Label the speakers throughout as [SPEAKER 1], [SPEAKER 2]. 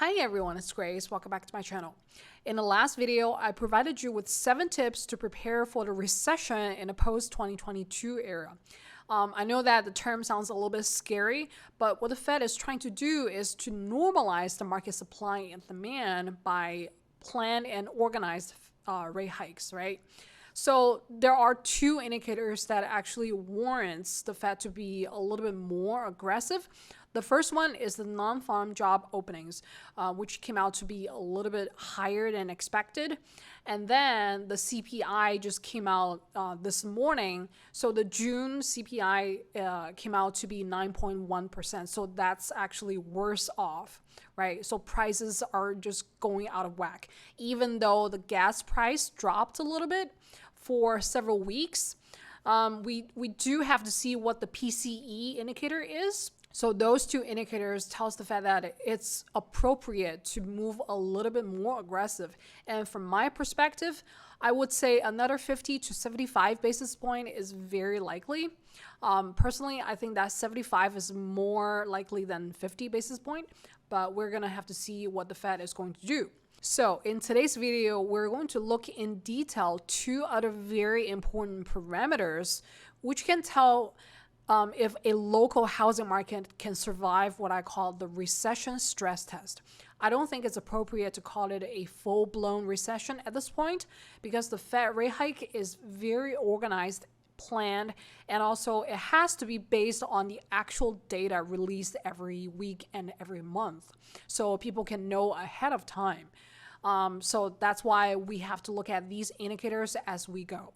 [SPEAKER 1] Hi everyone, it's Grace. Welcome back to my channel. In the last video, I provided you with 7 tips to prepare for the recession in the post-2022 era. I know that the term sounds a little bit scary, but what the Fed is trying to do is to normalize the market supply and demand by planned and organized rate hikes, right? So there are 2 indicators that actually warrants the Fed to be a little bit more aggressive. The first one is the non-farm job openings, which came out to be a little bit higher than expected. And then the CPI just came out this morning. So the June CPI came out to be 9.1%. So that's actually worse off, right? So prices are just going out of whack. Even though the gas price dropped a little bit for several weeks, we do have to see what the PCE indicator is. So those 2 indicators tells the Fed that it's appropriate to move a little bit more aggressive. And from my perspective, I would say another 50 to 75 basis point is very likely. Personally, I think that 75 is more likely than 50 basis point, but we're going to have to see what the Fed is going to do. So in today's video, we're going to look in detail 2 other very important parameters which can tell if a local housing market can survive what I call the recession stress test. I don't think it's appropriate to call it a full-blown recession at this point because the Fed rate hike is very organized, planned, and also it has to be based on the actual data released every week and every month so people can know ahead of time. So that's why we have to look at these indicators as we go.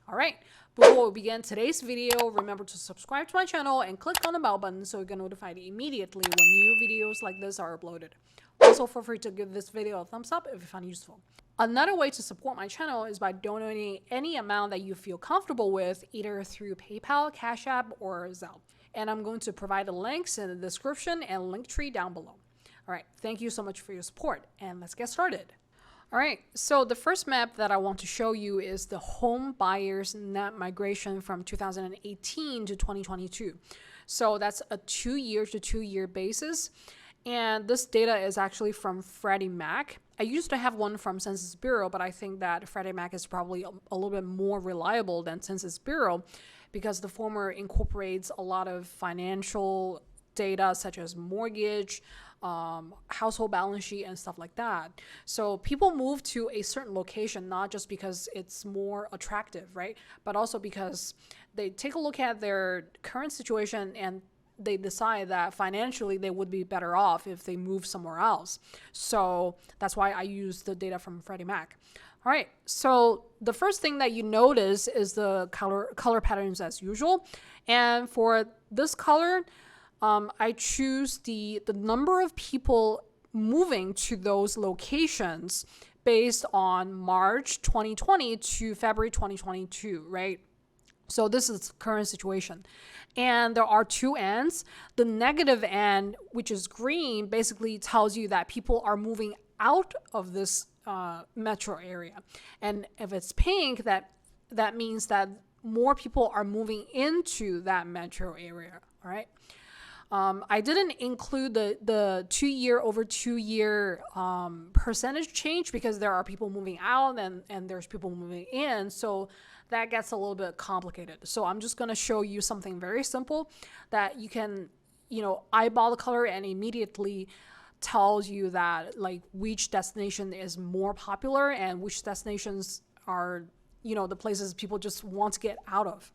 [SPEAKER 1] All right, before we begin today's video, remember to subscribe to my channel and click on the bell button so you get notified immediately when new videos like this are uploaded. Also, feel free to give this video a thumbs up if you find it useful. Another way to support my channel is by donating any amount that you feel comfortable with, either through PayPal, Cash App, or Zelle. And I'm going to provide the links in the description and link tree down below. All right, thank you so much for your support, and let's get started. All right, so the first map that I want to show you is the home buyers net migration from 2018 to 2022. So that's a 2-year to 2-year basis. And this data is actually from Freddie Mac. I used to have one from Census Bureau, but I think that Freddie Mac is probably a little bit more reliable than Census Bureau because the former incorporates a lot of financial data such as mortgage, household balance sheet, and stuff like that. So people move to a certain location not just because it's more attractive, right? But also because they take a look at their current situation and they decide that financially they would be better off if they move somewhere else. So that's why I use the data from Freddie Mac. All right, so the first thing that you notice is the color patterns as usual. And for this color, I choose the number of people moving to those locations based on March 2020 to February 2022, right? So this is the current situation. And there are 2 ends. The negative end, which is green, basically tells you that people are moving out of this metro area. And if it's pink, that means that more people are moving into that metro area, all right? I didn't include the 2-year over 2-year percentage change because there are people moving out and there's people moving in. So that gets a little bit complicated. So I'm just going to show you something very simple that you can, eyeball the color and immediately tells you that like which destination is more popular and which destinations are, the places people just want to get out of.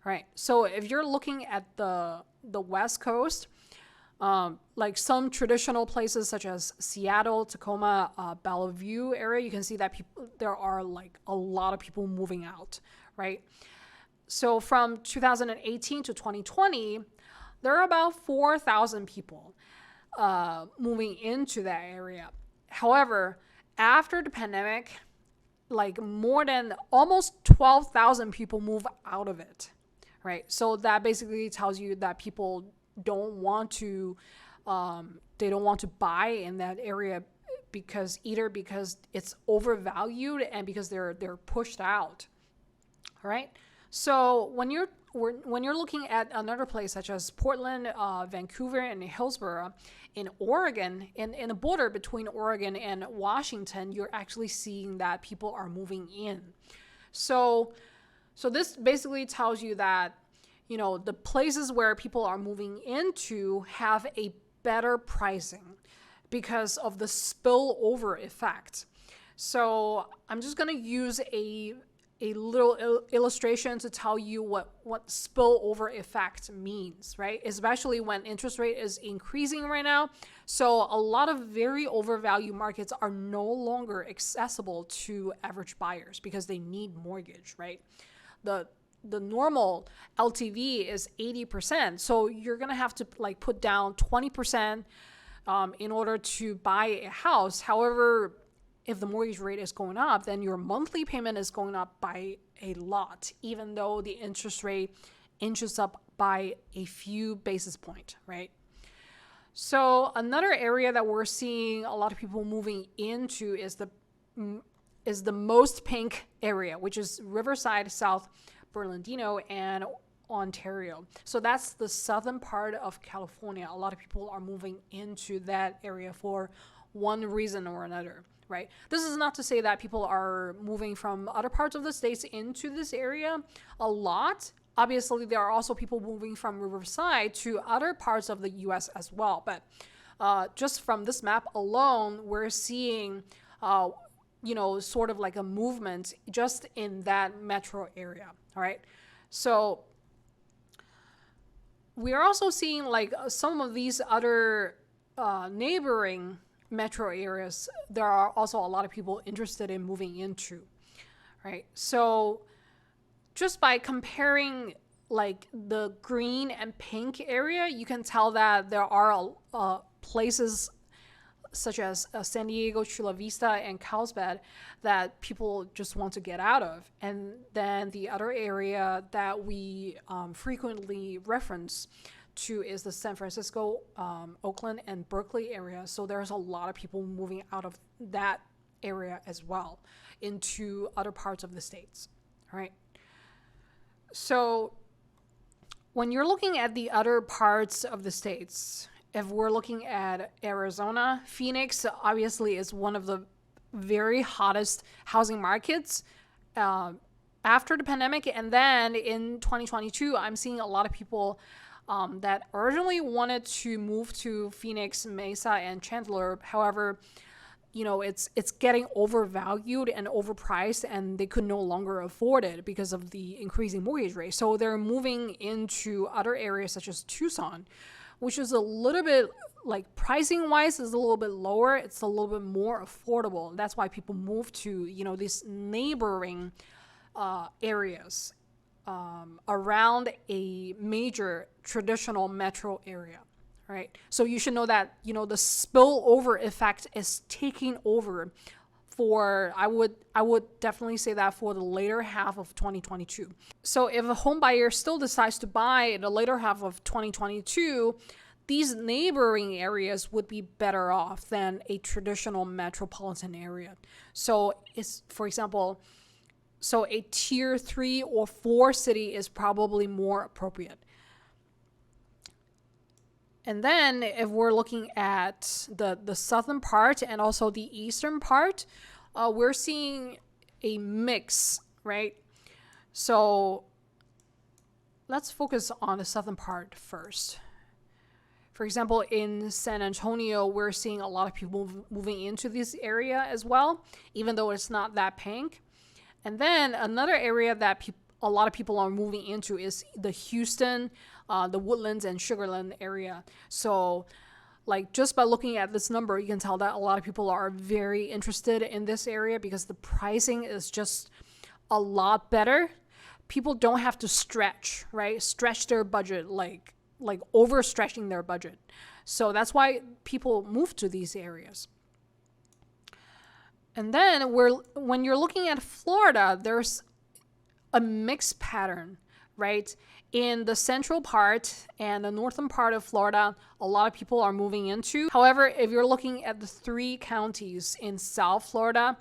[SPEAKER 1] All right, so if you're looking at the West Coast, like some traditional places such as Seattle, Tacoma, Bellevue area, you can see that there are like a lot of people moving out, right? So from 2018 to 2020, there are about 4,000 people moving into that area. However, after the pandemic, like more than almost 12,000 people move out of it. Right, so that basically tells you that people don't want to, they don't want to buy in that area because it's overvalued and because they're pushed out. All right, so when you're when you're looking at another place such as Portland, Vancouver, and Hillsborough in Oregon, in the border between Oregon and Washington, you're actually seeing that people are moving in. So this basically tells you that, you know, the places where people are moving into have a better pricing because of the spillover effect. So I'm just going to use a little illustration to tell you what spillover effect means, right? Especially when interest rate is increasing right now. So a lot of very overvalued markets are no longer accessible to average buyers because they need mortgage, right? The normal LTV is 80%. So you're going to have to like put down 20% in order to buy a house. However, if the mortgage rate is going up, then your monthly payment is going up by a lot, even though the interest rate inches up by a few basis points, right? So another area that we're seeing a lot of people moving into is the most pink area, which is Riverside, South Bernardino, and Ontario. So that's the southern part of California. A lot of people are moving into that area for one reason or another, right? This is not to say that people are moving from other parts of the states into this area a lot. Obviously, there are also people moving from Riverside to other parts of the U.S. as well. But just from this map alone, we're seeing, sort of like a movement just in that metro area, all right? So we are also seeing like some of these other neighboring metro areas, there are also a lot of people interested in moving into, right? So just by comparing like the green and pink area, you can tell that there are places such as San Diego, Chula Vista, and Carlsbad that people just want to get out of. And then the other area that we frequently reference to is the San Francisco, Oakland, and Berkeley area. So there's a lot of people moving out of that area as well into other parts of the states, all right? So when you're looking at the other parts of the states, if we're looking at Arizona, Phoenix obviously is one of the very hottest housing markets after the pandemic. And then in 2022, I'm seeing a lot of people that originally wanted to move to Phoenix, Mesa, and Chandler. However, it's getting overvalued and overpriced, and they could no longer afford it because of the increasing mortgage rate. So they're moving into other areas such as Tucson, which is a little bit like pricing wise is a little bit lower. It's a little bit more affordable. That's why people move to, these neighboring areas around a major traditional metro area, right? So you should know that, the spillover effect is taking over for, I would definitely say that for the later half of 2022. So if a home buyer still decides to buy in the later half of 2022, these neighboring areas would be better off than a traditional metropolitan area. So for example, a tier 3 or 4 city is probably more appropriate. And then if we're looking at the southern part and also the eastern part, we're seeing a mix, right? So let's focus on the southern part first. For example, in San Antonio, we're seeing a lot of people moving into this area as well, even though it's not that pink. And then another area that a lot of people are moving into is the Houston, the Woodlands, and Sugarland area. So like just by looking at this number, you can tell that a lot of people are very interested in this area because the pricing is just a lot better. People don't have to stretch, right? Stretch their budget, like overstretching their budget. So that's why people move to these areas. And then when you're looking at Florida, there's a mixed pattern, right? In the central part and the northern part of Florida, a lot of people are moving into. However, if you're looking at the 3 counties in South Florida,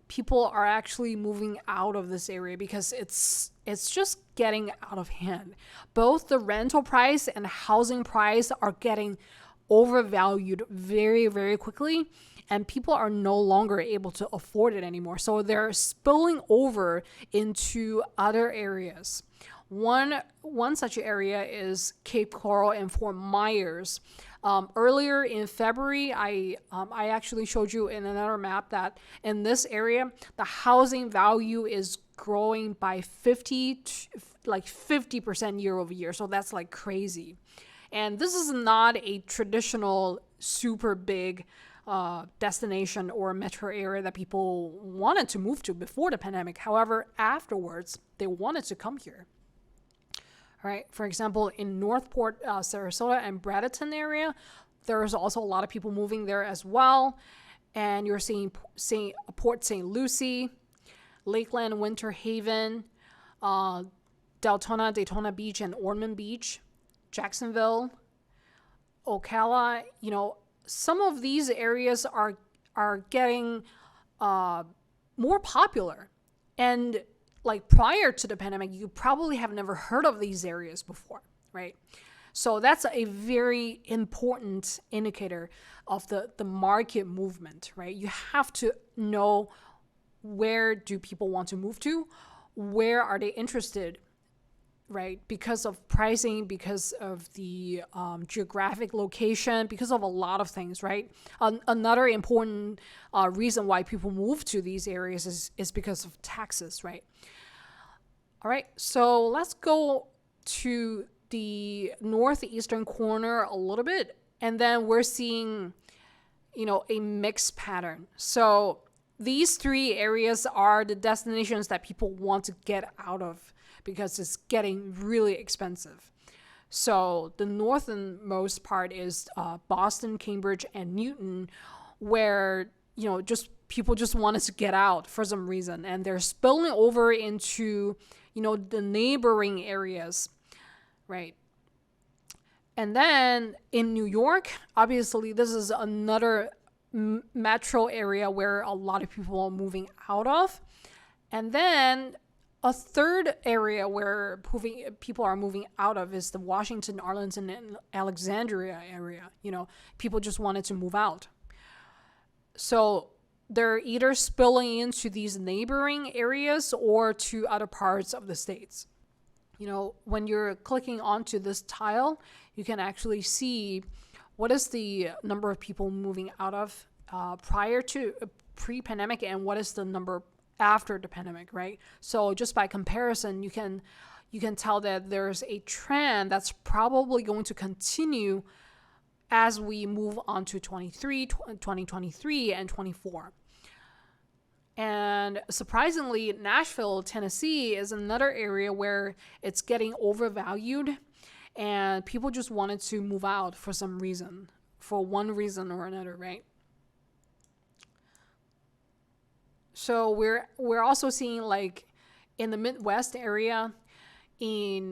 [SPEAKER 1] people are actually moving out of this area because it's just getting out of hand. Both the rental price and housing price are getting overvalued very, very quickly, and people are no longer able to afford it anymore. So they're spilling over into other areas. One such area is Cape Coral and Fort Myers. Earlier in February, I actually showed you in another map that in this area, the housing value is growing by 50% year over year. So that's like crazy. And this is not a traditional super big destination or metro area that people wanted to move to before the pandemic. However, afterwards, they wanted to come here. Right. For example, in Northport, Sarasota, and Bradenton area, there's also a lot of people moving there as well. And you're seeing Port St. Lucie, Lakeland, Winter Haven, Daytona Beach, and Ormond Beach, Jacksonville, Ocala. Some of these areas are getting more popular. And like prior to the pandemic, you probably have never heard of these areas before, right? So that's a very important indicator of the market movement, right? You have to know, where do people want to move to? Where are they interested, right? Because of pricing, because of the geographic location, because of a lot of things, right? Another important reason why people move to these areas is because of taxes, right? All right, so let's go to the northeastern corner a little bit, and then we're seeing, a mixed pattern. So these three areas are the destinations that people want to get out of because it's getting really expensive. So the northernmost part is Boston, Cambridge, and Newton, where people just wanted to get out for some reason, and they're spilling over into the neighboring areas, right? And then in New York, obviously this is another metro area where a lot of people are moving out of. And then a third area where people are moving out of is the Washington, Arlington, and Alexandria area. People just wanted to move out. So they're either spilling into these neighboring areas or to other parts of the states. When you're clicking onto this tile, you can actually see what is the number of people moving out of prior to pre-pandemic and what is the number after the pandemic, right? So just by comparison, you can tell that there's a trend that's probably going to continue as we move on to 2023 and 24. And surprisingly, Nashville, Tennessee is another area where it's getting overvalued and people just wanted to move out for some reason, for one reason or another, right? So we're also seeing, like, in the Midwest area, in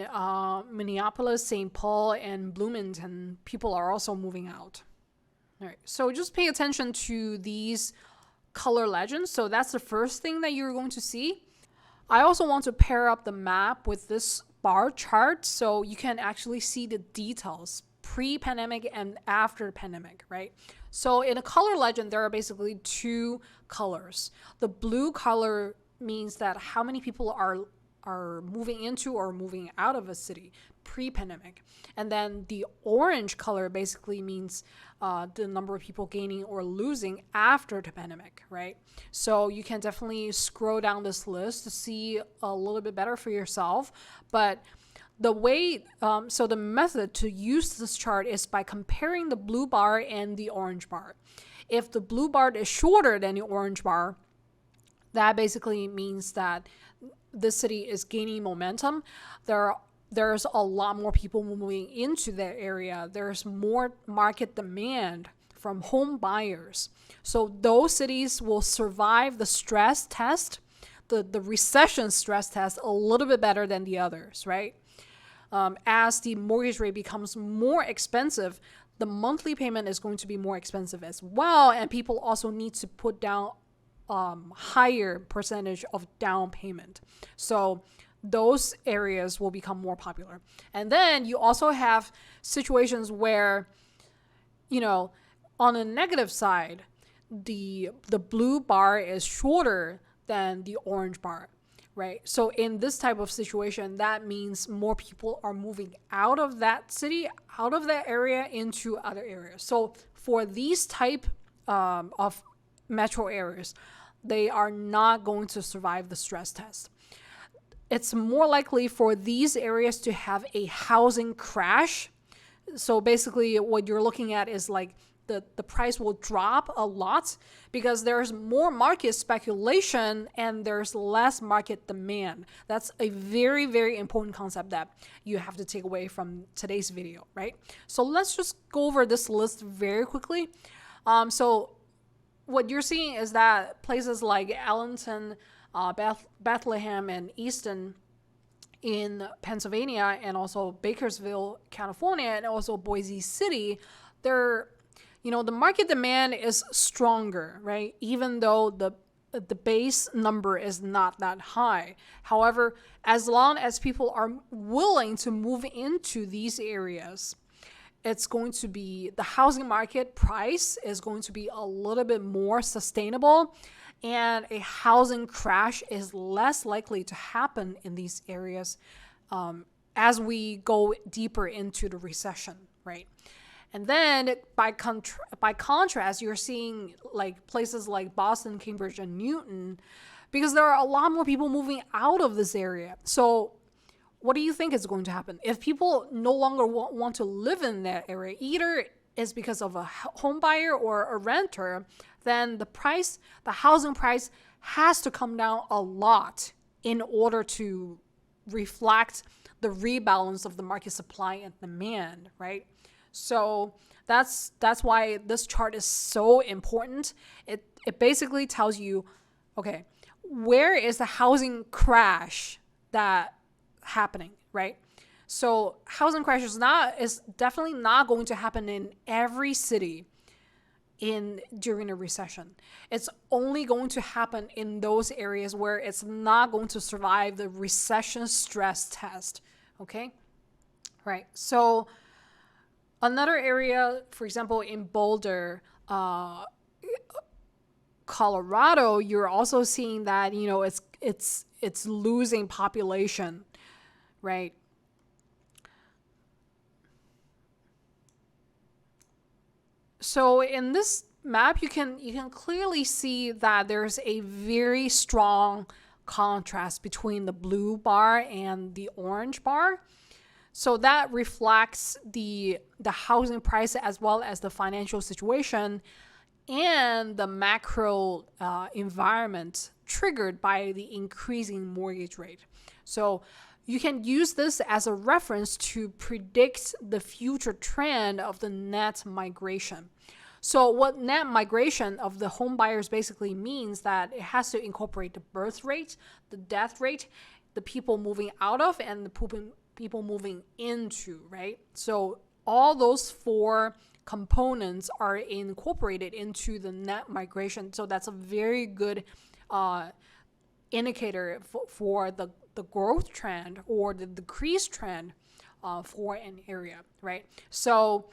[SPEAKER 1] Minneapolis, St. Paul, and Bloomington, people are also moving out. All right, so just pay attention to these color legends. So that's the first thing that you're going to see. I also want to pair up the map with this bar chart so you can actually see the details pre-pandemic and after pandemic, right? So in a color legend, there are basically two colors. The blue color means that how many people are moving into or moving out of a city pre-pandemic. And then the orange color basically means the number of people gaining or losing after the pandemic, right? So you can definitely scroll down this list to see a little bit better for yourself. But the way, so the method to use this chart is by comparing the blue bar and the orange bar. If the blue bar is shorter than the orange bar, that basically means that the city is gaining momentum. There's a lot more people moving into that area. There's more market demand from home buyers. So those cities will survive the stress test, the recession stress test, a little bit better than the others, right? As the mortgage rate becomes more expensive, the monthly payment is going to be more expensive as well. And people also need to put down higher percentage of down payment. So those areas will become more popular. And then you also have situations where, on the negative side, the blue bar is shorter than the orange bar, right? So in this type of situation, that means more people are moving out of that city, out of that area into other areas. So for these type of metro areas, they are not going to survive the stress test. It's more likely for these areas to have a housing crash. So basically what you're looking at is like the price will drop a lot because there's more market speculation and there's less market demand. That's a very, very important concept that you have to take away from today's video, right? So let's just go over this list very quickly. So what you're seeing is that places like Allenton, Bethlehem, and Easton in Pennsylvania, and also Bakersville, California, and also Boise City, they're the market demand is stronger, right? Even though the base number is not that high. However, as long as people are willing to move into these areas, it's going to be, the housing market price is going to be a little bit more sustainable, and a housing crash is less likely to happen in these areas as we go deeper into the recession, right? And then by contrast, you're seeing like places like Boston, Cambridge, and Newton, because there are a lot more people moving out of this area. So what do you think is going to happen? If people no longer want to live in that area, either is because of a home buyer or a renter, then the housing price has to come down a lot in order to reflect the rebalance of the market supply and demand, right? So that's why this chart is so important. It basically tells you, okay, where is the housing crash that happening, right? So housing crash is definitely not going to happen in every city during a recession. It's only going to happen in those areas where it's not going to survive the recession stress test. Okay, right? So another area, for example, in Boulder, Colorado, you're also seeing that it's losing population, right? So in this map, you can clearly see that there's a very strong contrast between the blue bar and the orange bar. So that reflects the housing price as well as the financial situation and the macro environment triggered by the increasing mortgage rate. So you can use this as a reference to predict the future trend of the net migration. So what net migration of the home buyers basically means that it has to incorporate the birth rate, the death rate, the people moving out of, and the people moving into, right? So all those four components are incorporated into the net migration. So that's a very good indicator for the growth trend or the decrease trend for an area, right? So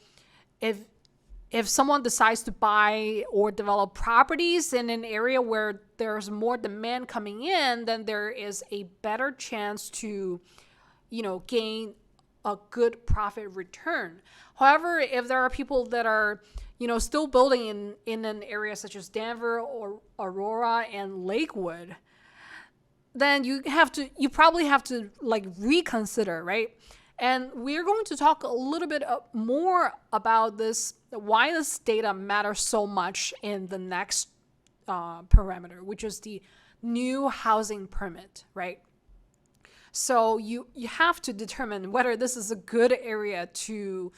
[SPEAKER 1] if someone decides to buy or develop properties in an area where there's more demand coming in, then there is a better chance to, gain a good profit return. However, if there are people that are, still building in an area such as Denver or Aurora and Lakewood, then you probably have to reconsider, right? And we're going to talk a little bit more about this, why this data matters so much in the next parameter, which is the new housing permit, right? So you have to determine whether this is a good area to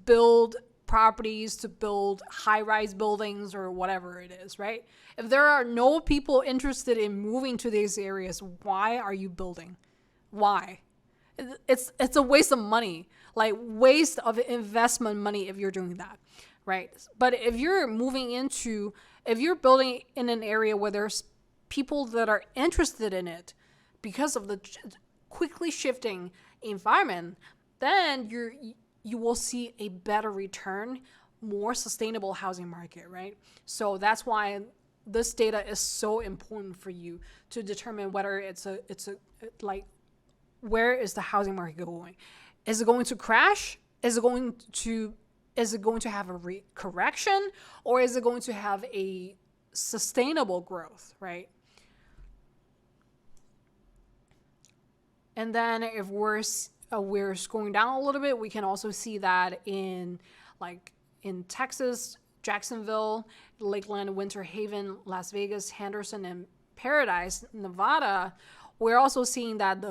[SPEAKER 1] build properties, to build high-rise buildings or whatever it is, right? If there are no people interested in moving to these areas, why are you building? Why? It's a waste of money, waste of investment money if you're doing that, right? But if you're moving into If you're building in an area where there's people that are interested in it because of the quickly shifting environment, then you will see a better return, more sustainable housing market, right? So that's why this data is so important for you to determine whether it's a like, where is the housing market going? Is it going to crash? Is it going to have a correction, or is it going to have a sustainable growth, right? And then if we're going down a little bit, we can also see that in Texas, Jacksonville, Lakeland, Winter Haven, Las Vegas, Henderson, and Paradise, Nevada, we're also seeing that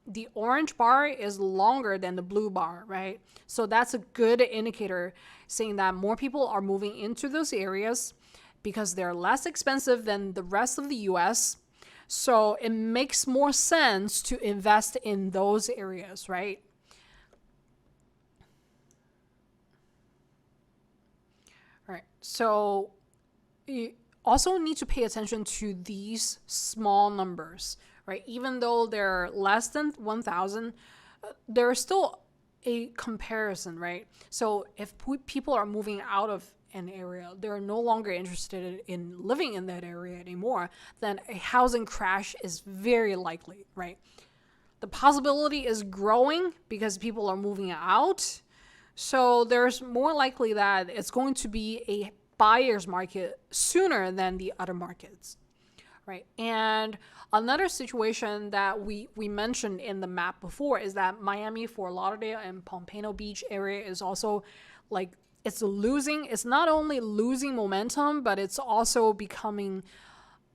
[SPEAKER 1] the orange bar is longer than the blue bar, right? So that's a good indicator saying that more people are moving into those areas because they're less expensive than the rest of the US. So it makes more sense to invest in those areas, right? All right. So you also need to pay attention to these small numbers, right? Even though they're less than 1,000, there's still a comparison, right? So if people are moving out of an area, they're no longer interested in living in that area anymore, then a housing crash is very likely, right? The possibility is growing because people are moving out. So there's more likely that it's going to be a buyer's market sooner than the other markets, right? And another situation that we mentioned in the map before is that Miami, Fort Lauderdale, and Pompano Beach area is also it's not only losing momentum, but it's also becoming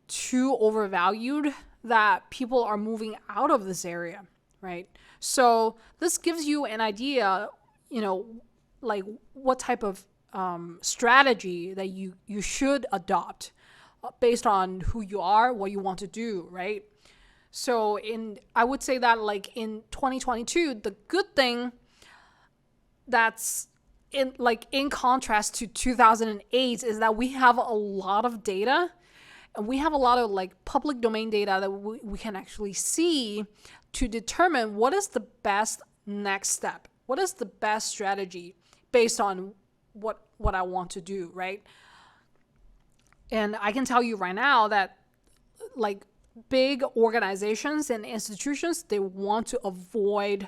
[SPEAKER 1] too overvalued that people are moving out of this area, right? So this gives you an idea, like what type of strategy that you should adopt based on who you are, what you want to do, right? So I would say that like in 2022, the good thing that's in contrast to 2008 is that we have a lot of data, and we have a lot of like public domain data that we can actually see to determine what is the best next step, what is the best strategy based on what I want to do, right? And I can tell you right now that like big organizations and institutions, they want to avoid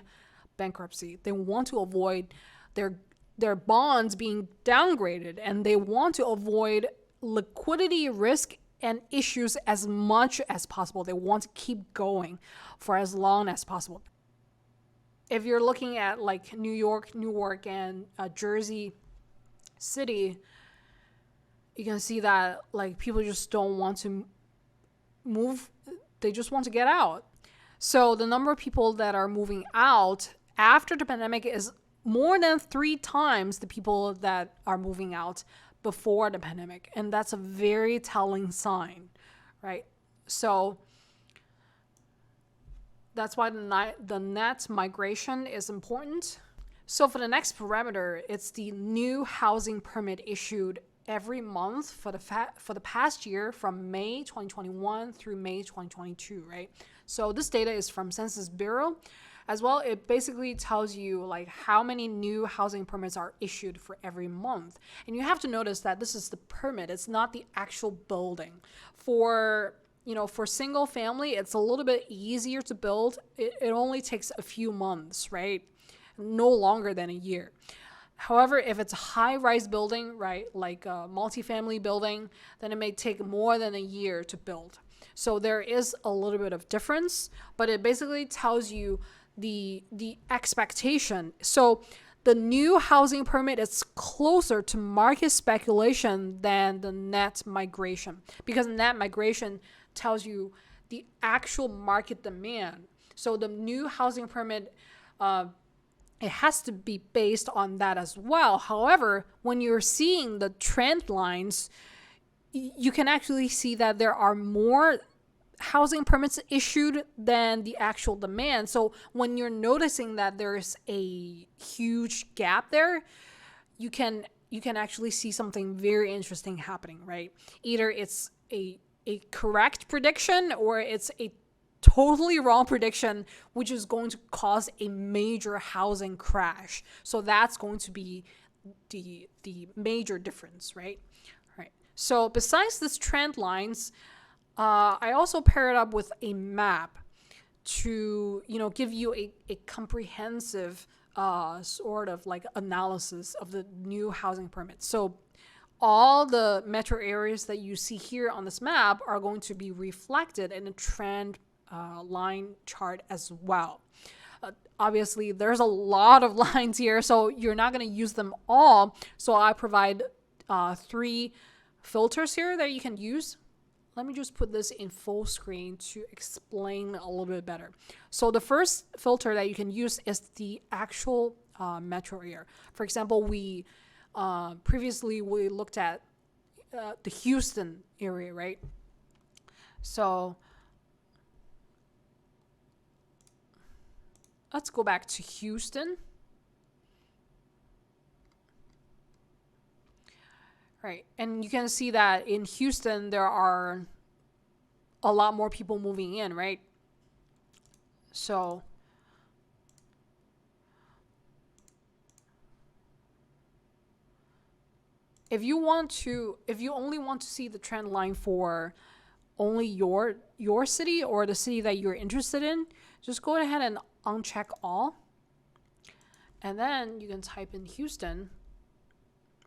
[SPEAKER 1] bankruptcy. They want to avoid their bonds being downgraded, and they want to avoid liquidity risk and issues as much as possible. They want to keep going for as long as possible. If you're looking at like New York, Newark, and Jersey City, you can see that like people just don't want to move. They just want to get out. So the number of people that are moving out after the pandemic is more than 3 times the people that are moving out before the pandemic. And that's a very telling sign, right? So that's why the net migration is important. So for the next parameter, it's the new housing permit issued every month for the past year from May 2021 through May 2022, right? So this data is from Census Bureau. As well, it basically tells you like how many new housing permits are issued for every month. And you have to notice that this is the permit. It's not the actual building. For single family, it's a little bit easier to build. It only takes a few months, right? No longer than a year. However, if it's a high-rise building, right, like a multifamily building, then it may take more than a year to build. So there is a little bit of difference, but it basically tells you the expectation. So the new housing permit is closer to market speculation than the net migration, because net migration tells you the actual market demand. So the new housing permit, it has to be based on that as well. However, when you're seeing the trend lines, you can actually see that there are more housing permits issued than the actual demand. So when you're noticing that there's a huge gap there, you can you can actually see something very interesting happening, right? Either it's a correct prediction or it's a totally wrong prediction, which is going to cause a major housing crash. So that's going to be the major difference, right? Right. So besides this trend lines, I also pair it up with a map to give you a comprehensive sort of like analysis of the new housing permits. So all the metro areas that you see here on this map are going to be reflected in a trend line chart as well. Obviously, there's a lot of lines here, so you're not going to use them all. So I provide 3 filters here that you can use. Let me just put this in full screen to explain a little bit better. So the first filter that you can use is the actual metro area. For example, we previously we looked at the Houston area, right? So let's go back to Houston. Right, and you can see that in Houston, there are a lot more people moving in, right? So if you only want to see the trend line for only your city or the city that you're interested in, just go ahead and uncheck all. And then you can type in Houston,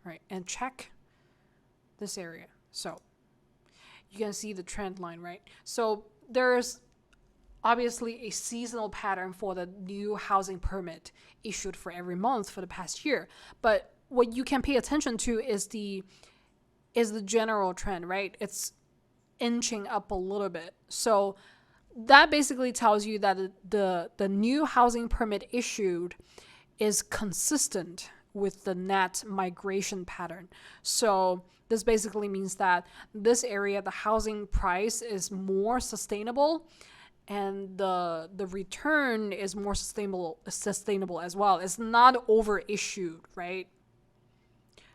[SPEAKER 1] right, and check this area. So you can see the trend line, right? So there's obviously a seasonal pattern for the new housing permit issued for every month for the past year. But what you can pay attention to is the general trend, right? It's inching up a little bit. So that basically tells you that the new housing permit issued is consistent with the net migration pattern. So this basically means that this area, the housing price is more sustainable and the return is more sustainable as well. It's not overissued, right?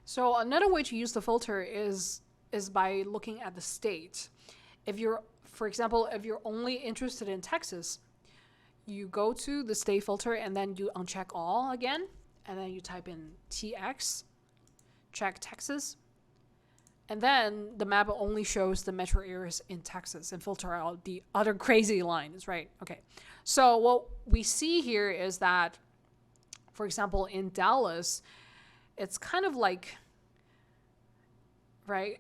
[SPEAKER 1] So another way to use the filter is by looking at the state. For example, if you're only interested in Texas, you go to the state filter and then you uncheck all again, and then you type in TX, check Texas, and then the map only shows the metro areas in Texas and filter out the other crazy lines, right? Okay, so what we see here is that, for example, in Dallas, it's kind of like, right?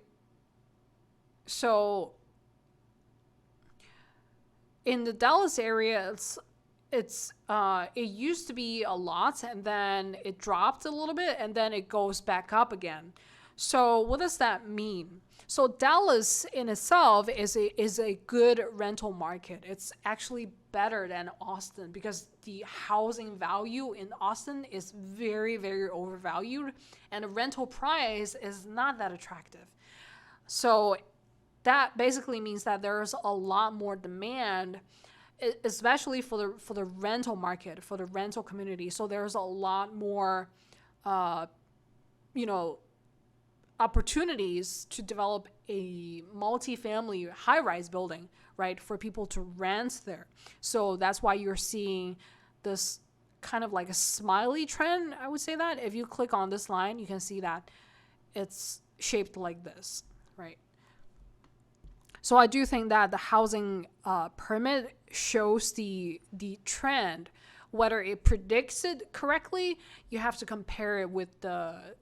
[SPEAKER 1] So in the Dallas area, it used to be a lot, and then it dropped a little bit, and then it goes back up again. So what does that mean? So Dallas in itself is a good rental market. It's actually better than Austin because the housing value in Austin is very, very overvalued, and the rental price is not that attractive. So that basically means that there's a lot more demand, especially for the rental market, for the rental community. So there's a lot more, opportunities to develop a multifamily high-rise building, right, for people to rent there. So that's why you're seeing this kind of like a smiley trend, I would say that. If you click on this line, you can see that it's shaped like this, right? So I do think that the housing permit shows the trend. Whether it predicts it correctly, you have to compare it with the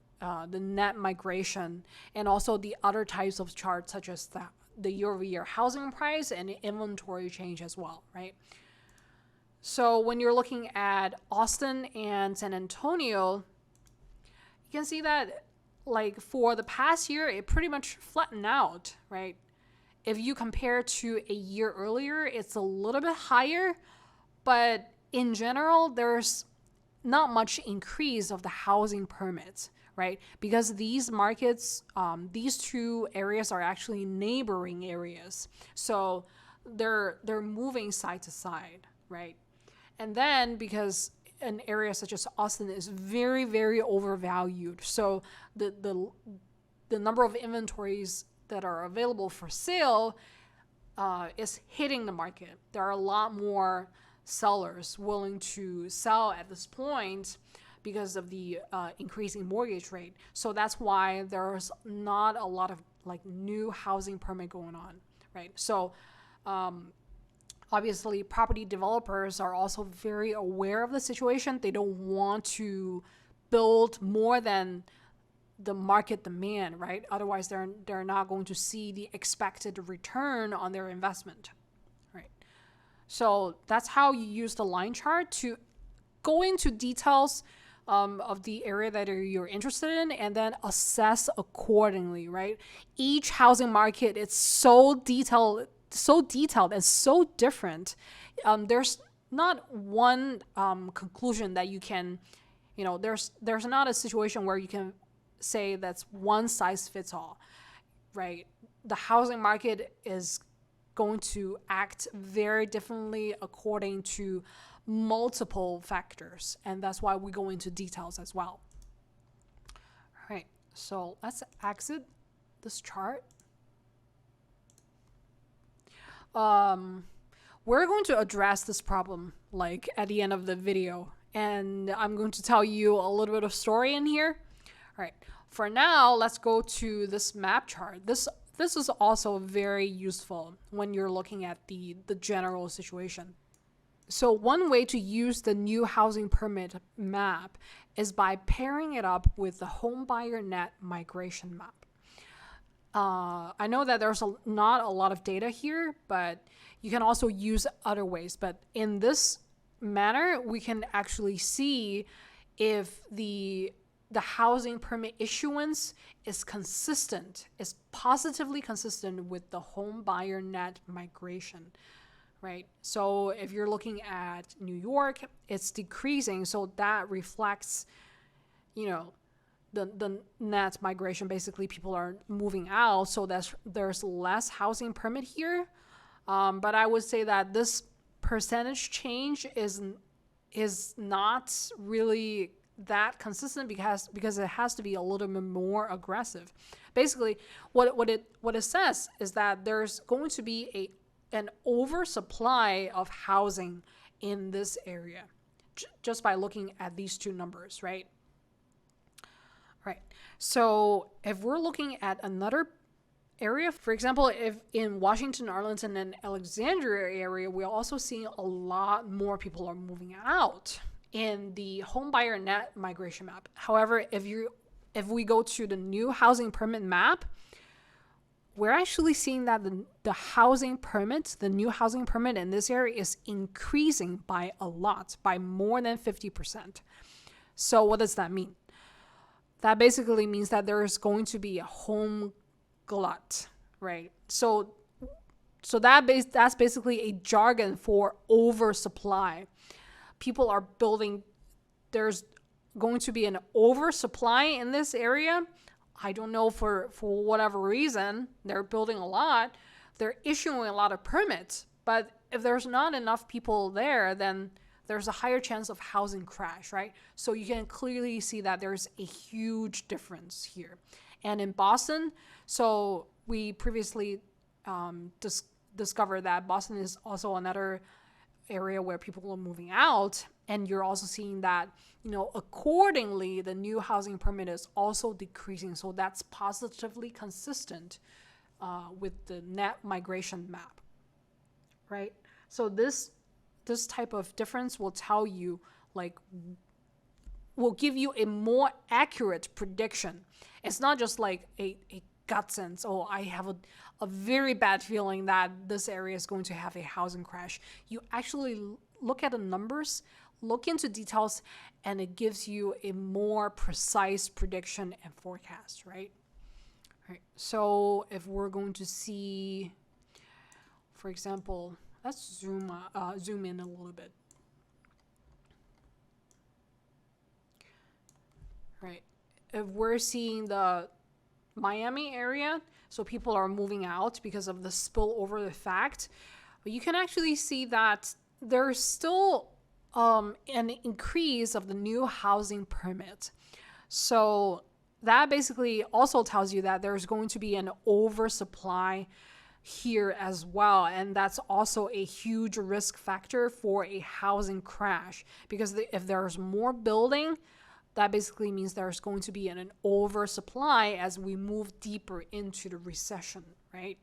[SPEAKER 1] net migration and also the other types of charts such as the year-over-year housing price and inventory change as well, right? So when you're looking at Austin and San Antonio, you can see that like for the past year, it pretty much flattened out, right? If you compare to a year earlier, it's a little bit higher, but in general, there's not much increase of the housing permits, right? Because these markets, these two areas are actually neighboring areas. So they're moving side to side, right? And then because an area such as Austin is very, very overvalued. So the number of inventories that are available for sale is hitting the market. There are a lot more sellers willing to sell at this point because of the increasing mortgage rate. So that's why there's not a lot of like new housing permit going on, right? So obviously property developers are also very aware of the situation. They don't want to build more than the market demand, right? Otherwise they're not going to see the expected return on their investment, right? So that's how you use the line chart to go into details of the area that you're interested in, and then assess accordingly, right? Each housing market is so detailed and so different. There's not one conclusion that you can, there's not a situation where you can say that's one size fits all, right? The housing market is going to act very differently according to multiple factors, and that's why we go into details as well. All right, so let's exit this chart. We're going to address this problem like at the end of the video, and I'm going to tell you a little bit of story in here. All right, for now, let's go to this map chart. This is also very useful when you're looking at the general situation. So one way to use the new housing permit map is by pairing it up with the homebuyer net migration map. I know that there's not a lot of data here, but you can also use other ways. But in this manner, we can actually see if the housing permit issuance is consistent, is positively consistent with the homebuyer net migration. Right? So if you're looking at New York, it's decreasing. So that reflects, the net migration. Basically, people are moving out. So there's less housing permit here. But I would say that this percentage change is not really that consistent because it has to be a little bit more aggressive. Basically, what it says is that there's going to be an oversupply of housing in this area just by looking at these two numbers, right? Right. So if we're looking at another area, for example, if in Washington, Arlington, and Alexandria area, we're also seeing a lot more people are moving out in the homebuyer net migration map. However, if we go to the new housing permit map, we're actually seeing that the new housing permit in this area is increasing by a lot, by more than 50%. So what does that mean? That basically means that there is going to be a home glut, right? So that's basically a jargon for oversupply. People are building, there's going to be an oversupply in this area. I don't know, for whatever reason, they're building a lot. They're issuing a lot of permits. But if there's not enough people there, then there's a higher chance of housing crash, right? So you can clearly see that there's a huge difference here. And in Boston, so we previously discovered that Boston is also another area where people are moving out, and you're also seeing that, accordingly, the new housing permit is also decreasing. So that's positively consistent with the net migration map, right? So this type of difference will tell you, will give you a more accurate prediction. It's not just like a gut sense. Oh, I have a very bad feeling that this area is going to have a housing crash. You actually look at the numbers, look into details, and it gives you a more precise prediction and forecast, right? All right. So if we're going to see, for example, let's zoom in a little bit. Right. If we're seeing the Miami area, so people are moving out because of the spillover effect, you can actually see that there's still an increase of the new housing permit. So that basically also tells you that there's going to be an oversupply here as well. And that's also a huge risk factor for a housing crash, because if there's more building, that basically means there's going to be an oversupply as we move deeper into the recession, right?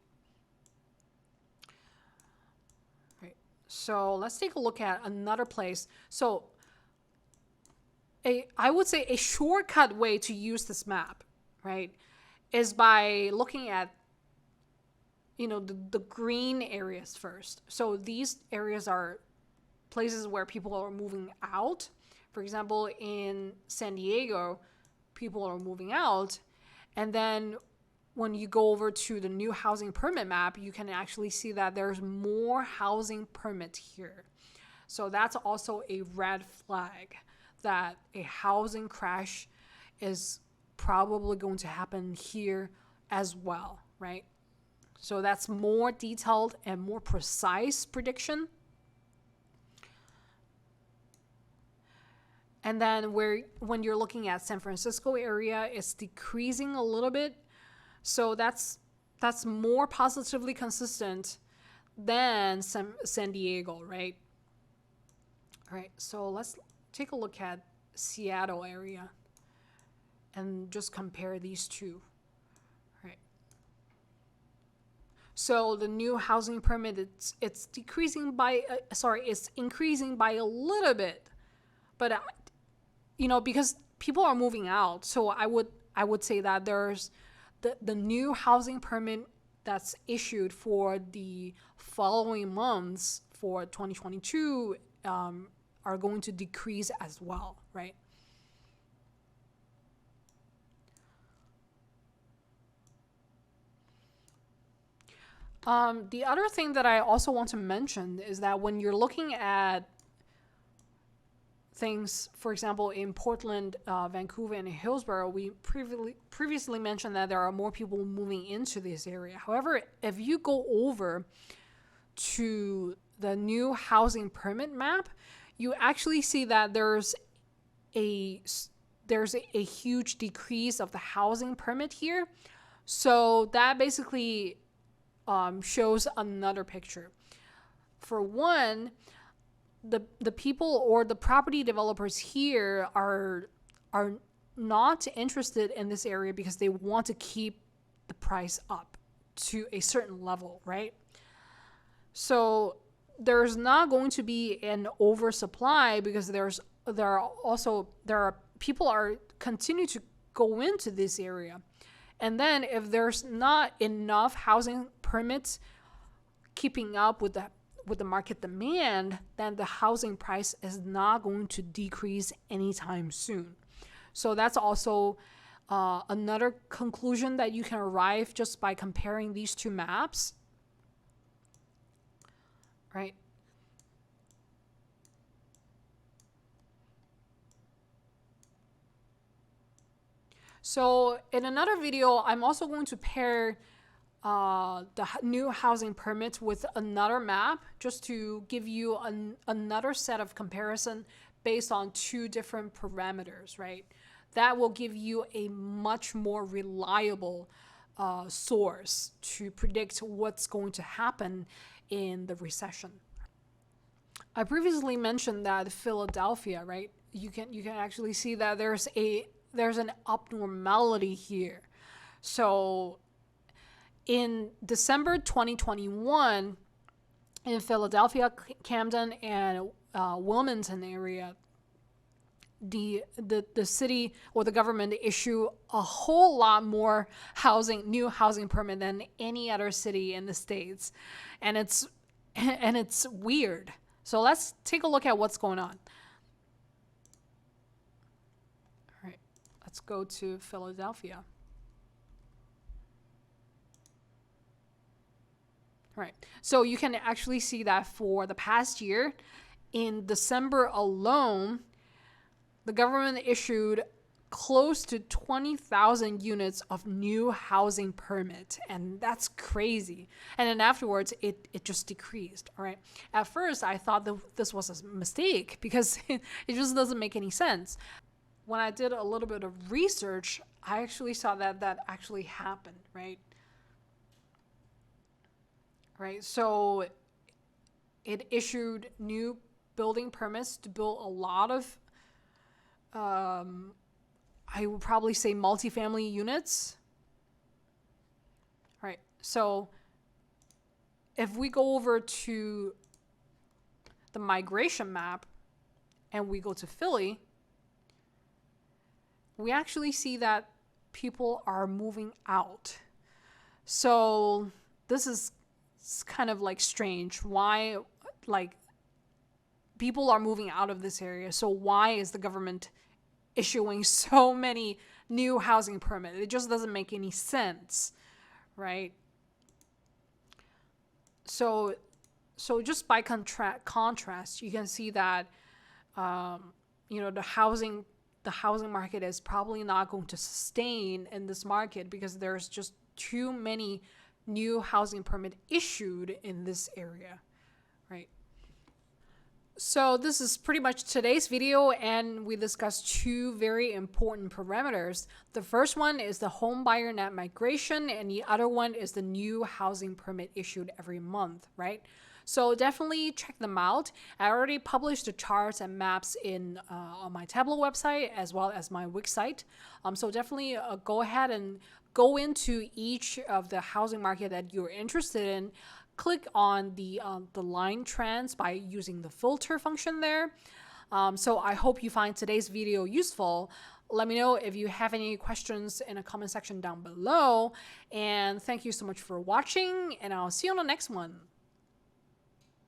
[SPEAKER 1] Right. So let's take a look at another place. So I would say a shortcut way to use this map, right, is by looking at, the green areas first. So these areas are places where people are moving out. For example, in San Diego, people are moving out. And then when you go over to the new housing permit map, you can actually see that there's more housing permits here. So that's also a red flag that a housing crash is probably going to happen here as well, right? So that's more detailed and more precise prediction. And then when you're looking at San Francisco area, it's decreasing a little bit. So that's more positively consistent than San Diego, right? All right, so let's take a look at Seattle area and just compare these two. Right. So the new housing permit, it's decreasing by it's increasing by a little bit, but because people are moving out, so I would say that there's the new housing permit that's issued for the following months for 2022 are going to decrease as well, right? The other thing that I also want to mention is that when you're looking at things, for example, in Portland, Vancouver, and Hillsborough, we previously mentioned that there are more people moving into this area. However, if you go over to the new housing permit map, you actually see that there's a huge decrease of the housing permit here. So that basically shows another picture. For one, the people or the property developers here are not interested in this area because they want to keep the price up to a certain level, right? So there's not going to be an oversupply because there are people are continue to go into this area. And then if there's not enough housing permits keeping up with the market demand, then the housing price is not going to decrease anytime soon. So that's also another conclusion that you can arrive just by comparing these two maps, right? So in another video, I'm also going to pair the new housing permit with another map just to give you another set of comparison based on two different parameters, right? That will give you a much more reliable source to predict what's going to happen in the recession. I previously mentioned that Philadelphia, right? You can actually see that there's an abnormality here. So in December 2021, in Philadelphia, Camden, and Wilmington area, the city or the government issue a whole lot more new housing permit than any other city in the States, and it's weird. So let's take a look at what's going on. All right, let's go to Philadelphia. Right. So you can actually see that for the past year, in December alone, the government issued close to 20,000 units of new housing permit, and that's crazy. And then afterwards it just decreased. All right, at first I thought that this was a mistake because it just doesn't make any sense. When I did a little bit of research, I actually saw that that actually happened, right? So it issued new building permits to build a lot of I would probably say multifamily units. Right. So if we go over to the migration map and we go to Philly, we actually see that people are moving out. So this is kind of like strange. Why, like, people are moving out of this area? So why is the government issuing so many new housing permits? It just doesn't make any sense, right? So just by contrast, you can see that the housing market is probably not going to sustain in this market because there's just too many new housing permit issued in this area, right? So this is pretty much today's video, and we discussed two very important parameters. The first one is the home buyer net migration, and the other one is the new housing permit issued every month, right? So definitely check them out. I already published the charts and maps on my Tableau website as well as my Wix site. So definitely go ahead and go into each of the housing market that you're interested in. Click on the line trends by using the filter function there. So I hope you find today's video useful. Let me know if you have any questions in the comment section down below. And thank you so much for watching, and I'll see you on the next one.